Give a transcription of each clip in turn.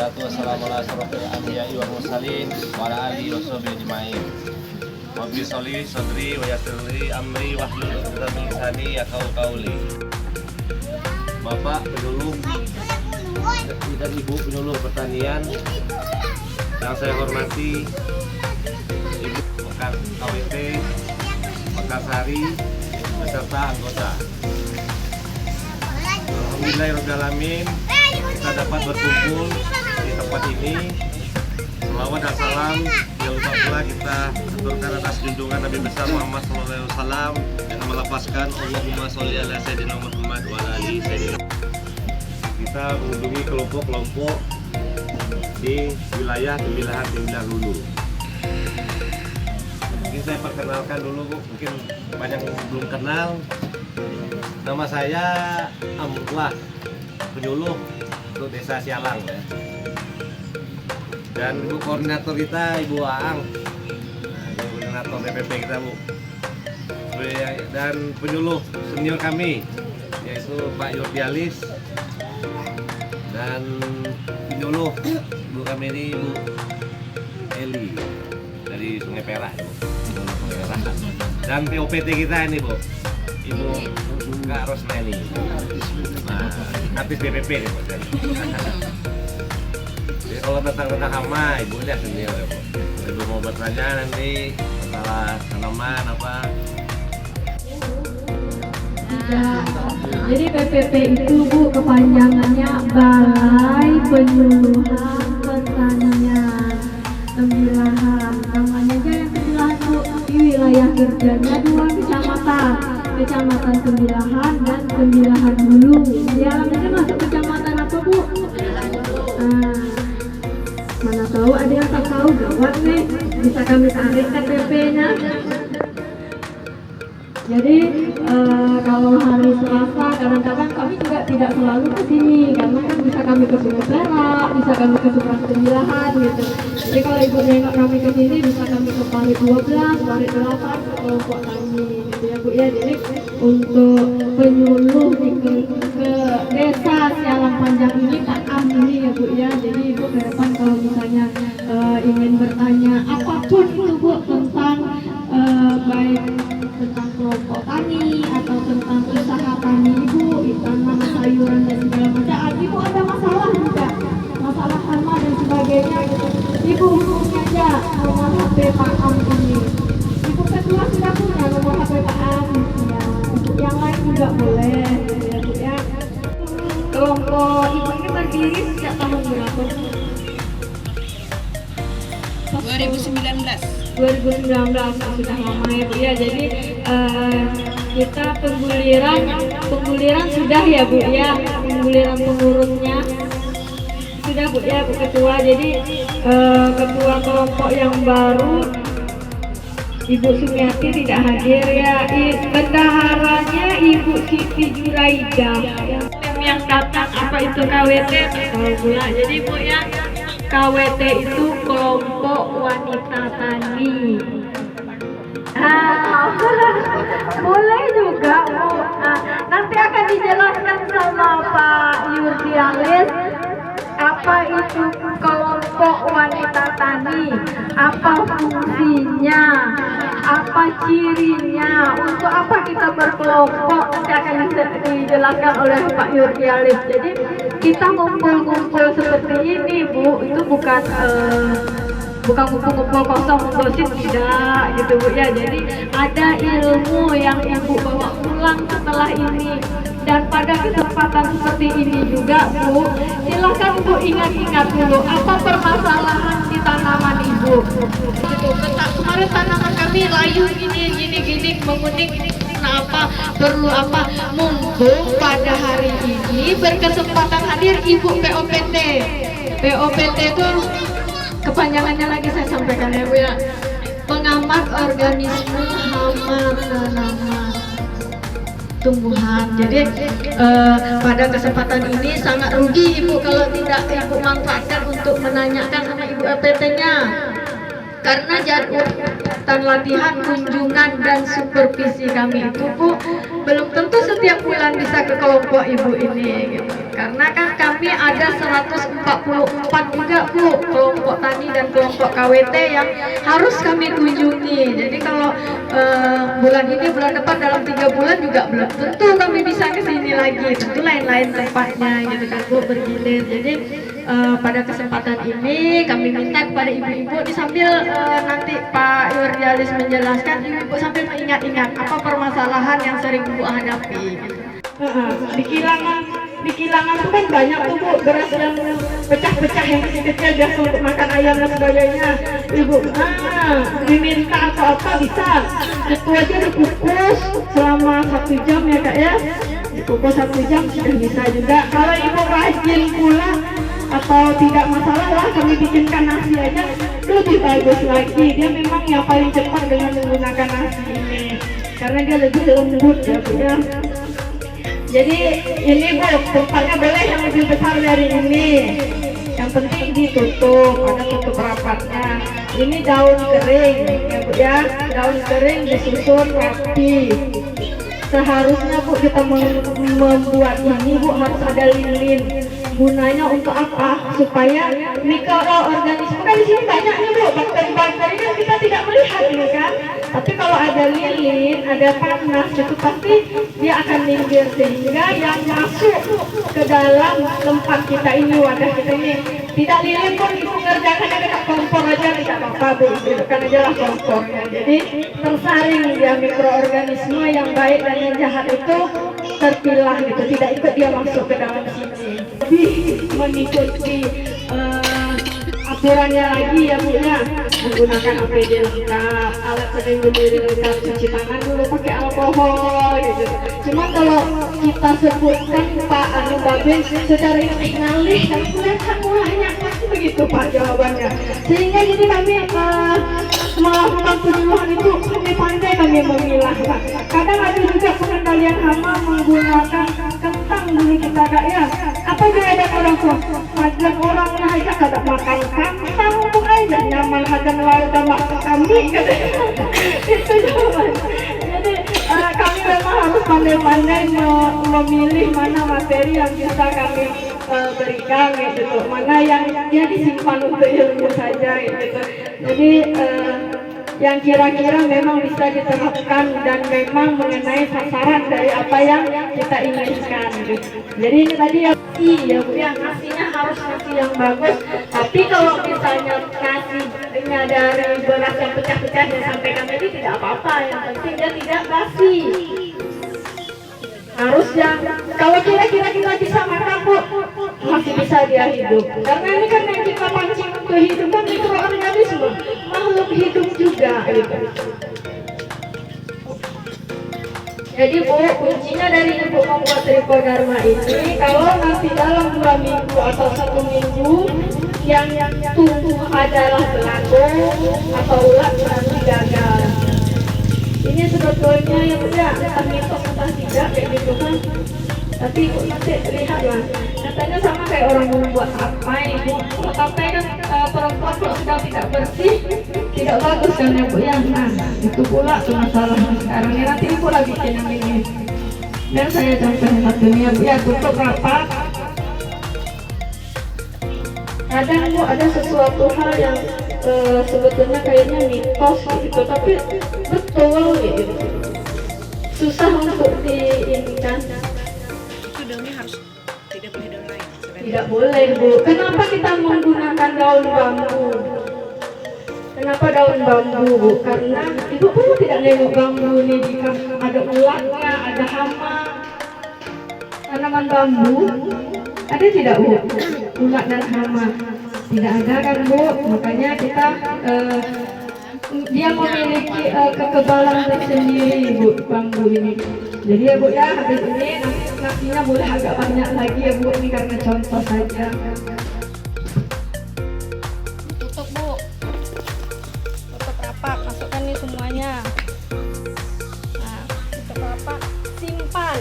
Wassalatu wassalamu ala asyrofil anbiya'i wal mursalin wa ala alihi washabihi ajmain. Rabbi sholli sadri wa yassirli amri wahlul 'uqdatam min lisani yafqahu qawli. Bapak penyuluh dan Ibu penyuluh pertanian yang saya hormati, Ibu Mekan KWT Mekarsari beserta anggota. Alhamdulillahirrahmanirrahim, kita dapat berkumpul di tempat ini. Selawat dan salam yang lupa pula kita aturkan atas junjungan Nabi besar Muhammad SAW dengan melafazkan Allahumma sholli ala sayyidina Muhammad wa ala ali sayyidina. Kita mengunjungi kelompok-kelompok di wilayah pemilihan Hulu. Mungkin saya perkenalkan dulu Bu, mungkin banyak yang belum kenal. Nama saya Amrullah, penyuluh untuk Desa Sialang ya. Dan Ibu koordinator kita Ibu Aang, koordinator DPP kita Bu. Dan penyuluh senior kami yaitu Pak Yurdialis, dan penyuluh Ibu kami ini Ibu Eli dari Sungai Perak Bu. Dan POPT kita ini Bu, Ibu Kak Rosmani, nah, artis BPP nih Bu. Jadi kalau tentang hama Ibu lihat sendiri ya Bu. Ibu mau bertanya nanti masalah tanaman apa. Jadi PPP itu Bu kepanjangannya Balai Penyuluhan Pertanian Pemilihan. Namanya aja yang Pemilihan Bu. Di wilayah kerjanya 2 kecamatan, Kecamatan Pemilihan dan Pemilihan Hulu. Ya, ini masuk kecamatan apa Bu? Mana tahu ada yang tak tahu, gawat nih. Bisa kami tarik KTP-nya. Jadi kalau hari Selasa kadang-kadang kami juga tidak selalu ke sini karena kan bisa kami ke Sungai Perak, bisa kami ke Sungai Pemilihan gitu. Jadi kalau Ibu nengok kami ke sini bisa kami ke Parit 12, Parit 8 ke kelompok kami gitu ya Bu ya. Jadi untuk penyuluh ke desa Sialang Panjang ini Am ini ya Bu ya. Jadi Ibu ke depan kalau misalnya ingin bertanya apapun itu Bu tentang baik tentang kelompok tani atau tentang usaha tani Ibu, tanam sayuran dan segala macam. Ibu ada masalah juga, masalah hama dan sebagainya gitu. Ibu hubungi aja nomor HP Pak Am ini. Ibu kedua sudah punya nomor HP Pak Am. Ya, yang lain juga boleh ya Bu ya. Kelompok Ibu ini berdiri sejak tahun berapa? 2019 sudah lama ya Bu ya. Jadi kita pengguliran sudah ya Bu ya, pengguliran pengurusnya sudah Bu ya Bu Ketua. Jadi ketua kelompok yang baru Ibu Sumiati tidak hadir ya. Bendaharanya Ibu Siti Juraida. Yang datang apa itu KWT tahu pula. Jadi Bu ya, KWT itu kelompok wanita tani. Boleh juga Bu. Nanti akan dijelaskan sama Pak Yurdialis apa itu kelompok wanita tani, apa fungsinya, apa cirinya, untuk apa kita berkelompok, nanti akan dijelaskan oleh Pak Yurdialis. Jadi kita ngumpul-ngumpul seperti ini Bu, itu bukan kumpul-kumpul kosong gosip, tidak gitu Bu ya. Jadi ada ilmu yang Ibu bawa pulang setelah ini. Dan pada kesempatan seperti ini juga Bu, silakan Ibu ingat-ingat dulu apa permasalahan di tanaman Ibu. Gitu. Kemarin tanaman kami layu gini menguning, kenapa, perlu apa, mumpung pada hari ini berkesempatan hadir Ibu POPT. POPT itu kepanjangannya lagi saya sampaikan ya Bu ya, pengamat organisme hama tanaman tumbuhan. Jadi pada kesempatan ini sangat rugi Ibu kalau tidak Ibu manfaatkan untuk menanyakan sama Ibu LPT-nya. Karena jadwal latihan, kunjungan, dan supervisi kami itu Bu, belum tentu setiap bulan bisa ke kelompok ibu ini gitu. Karena kan kami ada 144 juga Bu, kelompok tani dan kelompok KWT yang harus kami kunjungi. Jadi kalau bulan ini, bulan depan, dalam 3 bulan juga belum tentu kami bisa ke sini lagi. Tentu lain-lain tempatnya gitu kan Bu, bergilir. Jadi pada kesempatan ini kami minta kepada ibu-ibu sambil nanti Pak Yurdialis menjelaskan, ibu sambil mengingat-ingat apa permasalahan yang sering ibu hadapi. Di kilangan itu kan banyak tuh Bu, beras yang pecah-pecah yang kecil-kecil biasa untuk makan ayam dan sebagainya. Ibu, diminta apa-apa bisa. Itu aja dikukus selama 1 jam ya Kak ya. Dikukus 1 jam sudah bisa juga. Kalau ibu rajin pula atau tidak masalah lah kami bikinkan nasi aja lebih bagus lagi. Dia memang yang paling cepat dengan menggunakan nasi ini karena dia lebih lembut ya Bu ya. Jadi ini Bu, tempatnya boleh yang lebih besar dari ini, yang penting ditutup, ada tutup rapatnya. Ini daun kering ya Bu ya, daun kering disusun rapi. Seharusnya Bu kita membuat ini Bu harus ada lilin. Gunanya untuk apa? Supaya mikroorganisme kan di sini banyak nih Bu, bakteri-bakteri kan kita tidak melihat ini kan. Tapi kalau ada lilin, ada panas itu pasti dia akan minggir sehingga yang masuk ke dalam tempat kita ini, wadah kita ini. Tidak lilin pun ibu ngerjakannya dekat kompor aja tidak apa-apa Bu, hidupkan aja lah kompornya. Jadi tersaring dia mikroorganisme yang baik dan yang jahat itu terpilah gitu, tidak ikut dia masuk ke dalam sini. Mengikuti aturannya lagi ya Bu ya, menggunakan APD lengkap, alat pelindung diri lengkap, cuci tangan dulu pakai alkohol gitu. Cuma kalau kita sebutkan Pak Anu Babe secara ngalih dan kelihatan mulanya begitu Pak jawabannya. Sehingga jadi kami melakukan penyuluhan itu pandai kami memilah Pak. Kadang ada juga pengendalian hama menggunakan kentang dulu kita Kak ya. Apa jawaban orang tua? Makan orangnya aja kada makan kentang untuk aja nyaman hadan lalu tambah kambing katanya. Itu jawaban. Jadi kami memang harus pandai-pandai memilih mana materi yang bisa kami berikan gitu, mana yang dia disimpan untuk ilmu saja gitu. Jadi yang kira-kira memang bisa diterapkan dan memang mengenai sasaran dari apa yang kita inginkan gitu. Jadi ini tadi ya Bu ya, nasinya harus nasi yang bagus. Tapi kalau misalnya nasinya dari beras yang pecah-pecah yang sampaikan tadi tidak apa-apa, yang penting dia tidak basi. Harus yang kalau kira-kira kita bisa makan Bu, masih bisa dia hidup. Karena ini kan yang kita pancing kehidupan mikroorganisme, makhluk hidup juga gitu. Jadi Bu, kuncinya dari ibu membuat Trichodharma ini, kalau nanti dalam 2 minggu atau 1 minggu yang tumbuh adalah belatung atau ulat, berarti gagal. Ini sebetulnya ya Bu ya, entah mitos entah tidak kayak gitu kan. Tapi Ibu nanti lihatlah, katanya sama kayak orang membuat tapai. Kalau tapai kan perempuan kalau sedang tidak bersih, tidak bagus kan ya Bu ya. Nah, itu pula tuh masalahnya sekarang ini. Nanti Ibu lagi bikin yang ini. Dan saya contohnya satunya Bu ya, tutup rapat. Kadang Bu ada sesuatu hal yang sebetulnya kayaknya mitos gitu, tapi betul gitu. Susah untuk diinginkan. Tidak boleh Bu. Kenapa kita menggunakan daun bambu? Kenapa daun bambu Bu? Karena Ibu pun tidak nengok bambu ini jika ada ulatnya, ada hama. Tanaman bambu ada tidak Bu? Ulat dan hama tidak ada kan Bu? Makanya kita dia memiliki kekebalan tersendiri Bu, bambu ini. Jadi ya Bu ya, habis ini nasinya boleh agak banyak lagi ya Bu, ini karena contoh saja. Tutup Bu, tutup rapat, masukkan nih semuanya. Nah, tutup rapat, simpan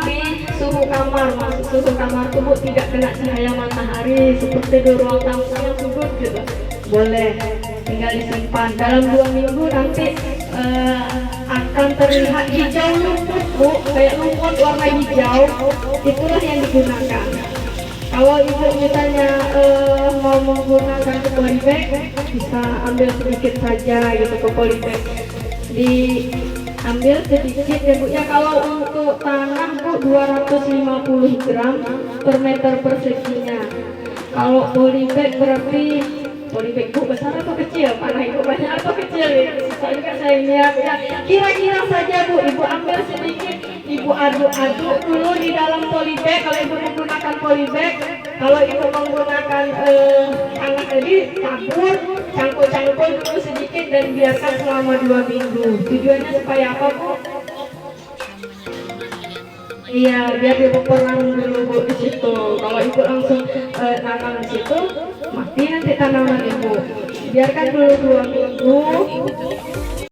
di suhu kamar. Suhu kamar tubuh tidak kena cahaya matahari seperti di ruang tamu yang sudut gitu. boleh, tinggal disimpan. Dalam 2 minggu nanti akan terlihat hijau lumut Bu, kayak lumut warna hijau, itulah yang digunakan. Kalau ibu misalnya mau menggunakan ke polybag, bisa ambil sedikit saja gitu ke polybag, diambil sedikit ya Bu ya. Kalau untuk tanah Bu 250 gram per meter perseginya. Kalau polybag berarti polybag Bu besar atau kecil? Panah Ibu banyak atau kecil? Susah juga saya lihat ya. Kira-kira saja Bu, Ibu ambil sedikit, Ibu aduk-aduk dulu di dalam polybag. Kalau Ibu menggunakan polybag, kalau Ibu menggunakan tanah tadi, tabur, cangkul-cangkul dulu sedikit dan biarkan selama 2 minggu. Tujuannya supaya apa Bu? Iya, biar dia berperang dulu Bu di situ. Kalau Ibu langsung nanam di situ, mati nanti tanaman Ibu. Biarkan dulu 2 minggu.